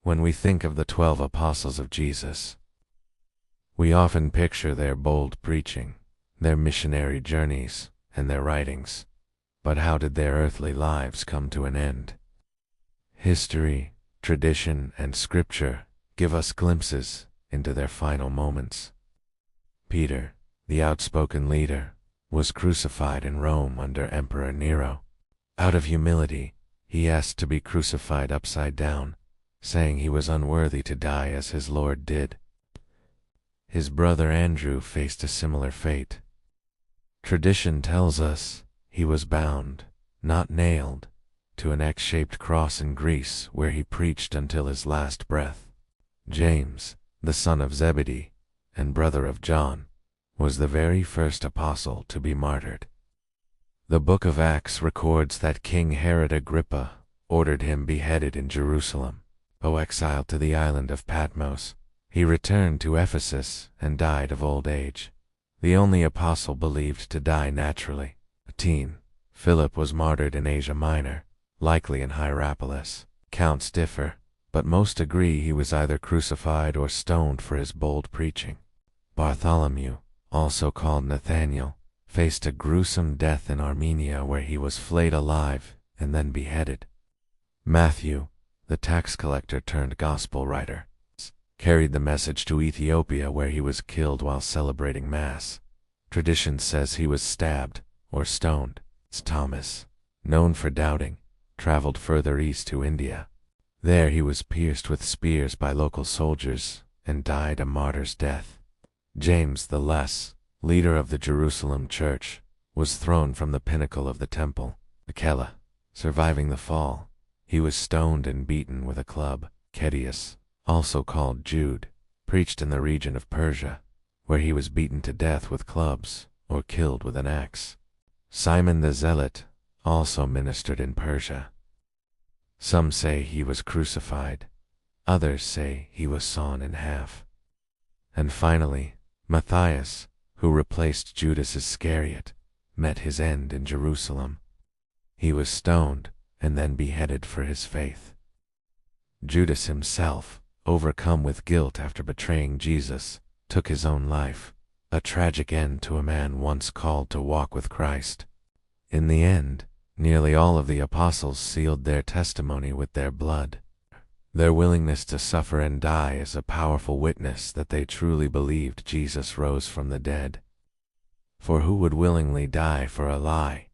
When we think of the 12 apostles of Jesus, we often picture their bold preaching, their missionary journeys, and their writings. But how did their earthly lives come to an end? History, tradition, and scripture give us glimpses into their final moments. Peter, the outspoken leader, was crucified in Rome under Emperor Nero. Out of humility, he asked to be crucified upside down, saying he was unworthy to die as his Lord did. His brother Andrew faced a similar fate. Tradition tells us he was bound, not nailed, to an X-shaped cross in Greece where he preached until his last breath. James, the son of Zebedee, and brother of John, was the very first apostle to be martyred. The book of Acts records that King Herod Agrippa ordered him beheaded in Jerusalem. Exiled to the island of Patmos, he returned to Ephesus and died of old age, the only apostle believed to die naturally. Philip was martyred in Asia Minor, likely in Hierapolis. Counts differ, but most agree he was either crucified or stoned for his bold preaching. Bartholomew, also called Nathaniel, faced a gruesome death in Armenia where he was flayed alive and then beheaded. Matthew, the tax collector turned gospel writer, carried the message to Ethiopia where he was killed while celebrating Mass. Tradition says he was stabbed or stoned. Thomas, known for doubting, traveled further east to India. There he was pierced with spears by local soldiers and died a martyr's death. James the Less, leader of the Jerusalem church, was thrown from the pinnacle of the temple. Aquila, surviving the fall, he was stoned and beaten with a club. Thaddaeus, also called Jude, preached in the region of Persia, where he was beaten to death with clubs or killed with an axe. Simon the Zealot also ministered in Persia. Some say he was crucified, others say he was sawn in half. And finally, Matthias, who replaced Judas Iscariot, met his end in Jerusalem. He was stoned and then beheaded for his faith. Judas himself, overcome with guilt after betraying Jesus, took his own life, a tragic end to a man once called to walk with Christ. In the end, nearly all of the apostles sealed their testimony with their blood. Their willingness to suffer and die is a powerful witness that they truly believed Jesus rose from the dead. For who would willingly die for a lie?